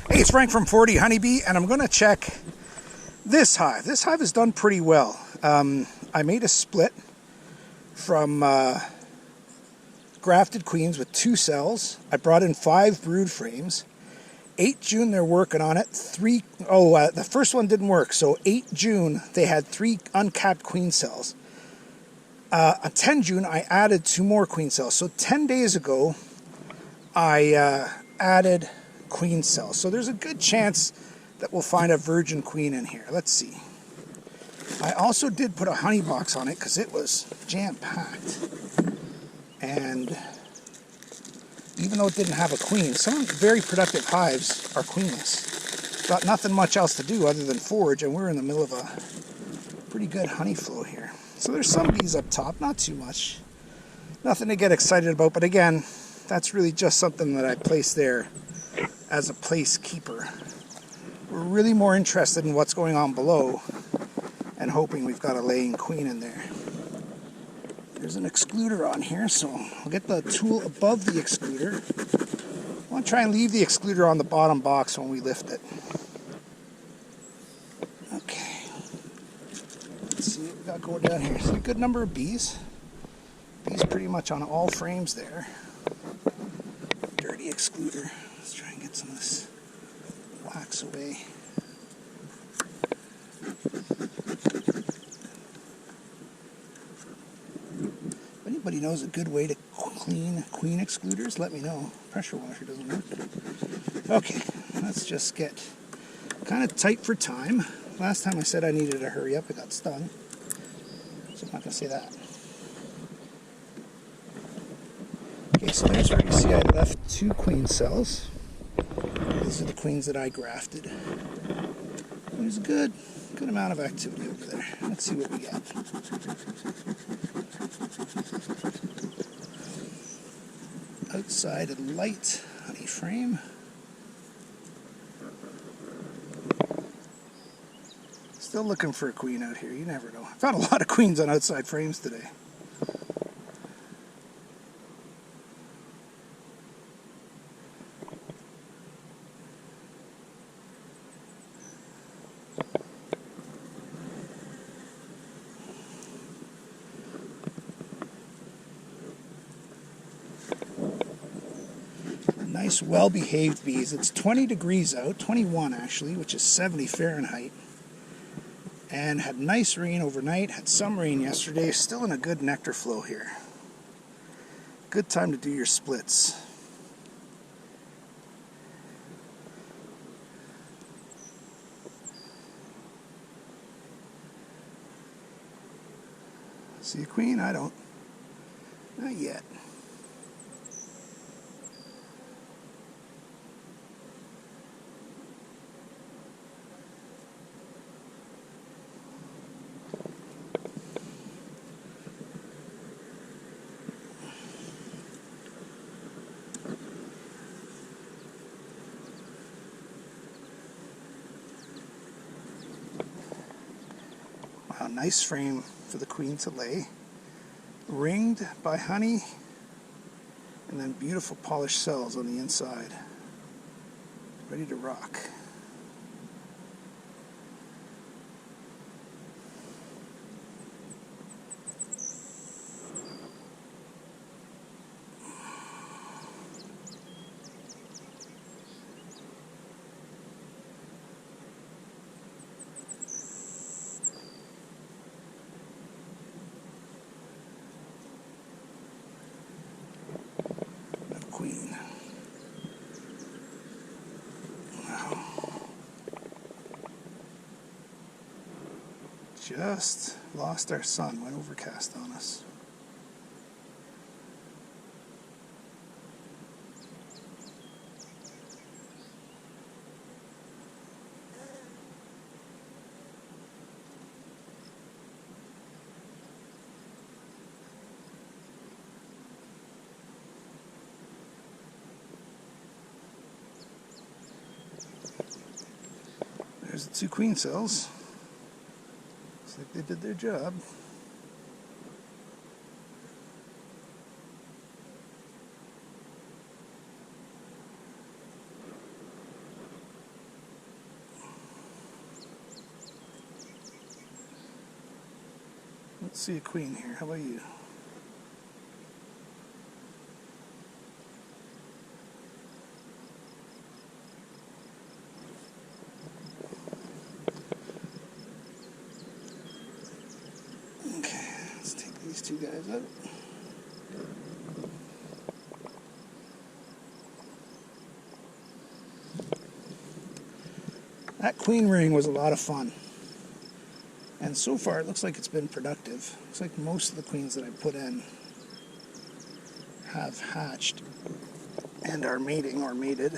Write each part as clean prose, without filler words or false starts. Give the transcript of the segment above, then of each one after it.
Hey, it's Frank from 40 Honeybee, and I'm going to check this hive. This hive has done pretty well. I made a split from grafted queens with 2 cells. I brought in 5 brood frames. 8 June they're working on it. The first one didn't work, so 8 June they had 3 uncapped queen cells. On 10 June I added 2 more queen cells. So 10 days ago I added queen cells. So there's a good chance that we'll find a virgin queen in here. Let's see. I also did put a honey box on it because it was jam-packed. And even though it didn't have a queen, some very productive hives are queenless. Got nothing much else to do other than forage, and we're in the middle of a pretty good honey flow here. So there's some bees up top, not too much. Nothing to get excited about, but again, that's really just something that I placed there as a placekeeper. We're really more interested in what's going on below and hoping we've got a laying queen in there. There's an excluder on here, so I'll get the tool above the excluder. I want to try and leave the excluder on the bottom box when we lift it. Okay. Let's see what we got going down here. So a good number of bees. Bees pretty much on all frames there. Dirty excluder. Let's try and get some of this wax away. If anybody knows a good way to clean queen excluders, let me know. Pressure washer doesn't work. Okay, let's just get kind of tight for time. Last time I said I needed to hurry up, I got stung. So I'm not going to say that. Okay, so there's where you see I left 2 queen cells. These are the queens that I grafted. There's a good amount of activity over there. Let's see what we got. Outside a light honey frame. Still looking for a queen out here. You never know. I found a lot of queens on outside frames today. Nice, well-behaved bees. It's 20 degrees out, 21 actually, which is 70 Fahrenheit. And had nice rain overnight, had some rain yesterday. Still in a good nectar flow here. Good time to do your splits. See a queen? I don't. Not yet. Wow, nice frame for the queen to lay. Ringed by honey, and then beautiful polished cells on the inside. Ready to rock. Queen. Wow. Just lost our sun, went overcast on us. There's the 2 queen cells. Looks like they did their job. Let's see a queen here. How about you? Okay, let's take these two guys out. That queen ring was a lot of fun. And so far it looks like it's been productive. Looks like most of the queens that I put in have hatched and are mating or mated.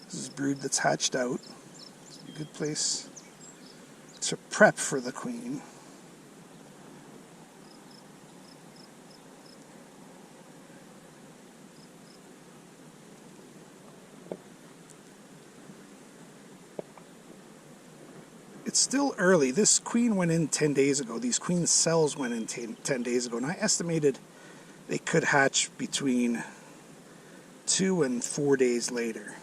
This is brood that's hatched out. It's a good place to prep for the queen. It's still early. This queen went in 10 days ago. These queen cells went in 10 days ago, and I estimated they could hatch between 2 and 4 days later.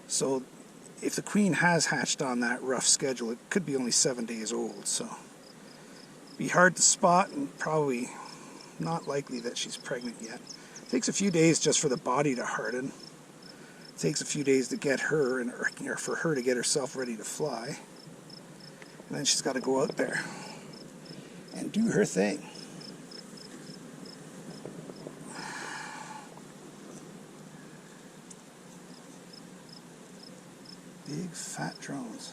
So if the queen has hatched on that rough schedule, it could be only 7 days old. So it'd be hard to spot, and probably not likely that she's pregnant yet. It takes a few days just for the body to harden. It takes a few days to get her, or for her to get herself ready to fly. And then she's got to go out there and do her thing. Big fat drones.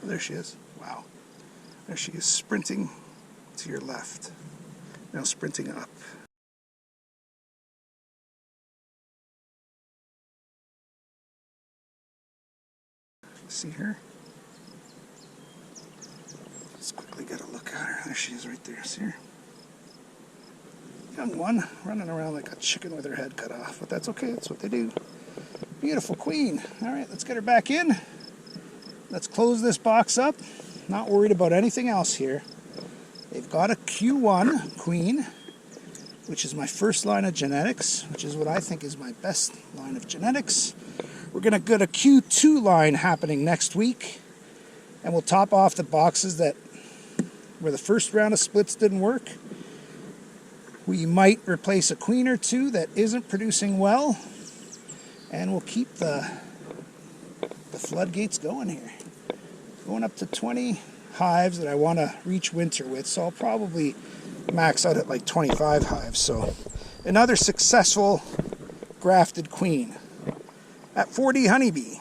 There she is. Wow. There she is, sprinting to your left. Now sprinting up. See her? Let's quickly get a look at her. There she is right there. See her? Young one, running around like a chicken with her head cut off. But that's okay. That's what they do. Beautiful queen. All right, let's get her back in. Let's close this box up. Not worried about anything else here. They've got a Q1 queen, which is my first line of genetics, which is what I think is my best line of genetics. We're going to get a Q2 line happening next week, and we'll top off the boxes where the first round of splits didn't work. We might replace a queen or two that isn't producing well, and we'll keep the floodgates going here. Going up to 20 hives that I want to reach winter with, so I'll probably max out at like 25 hives. So another successful grafted queen at 40 honeybee.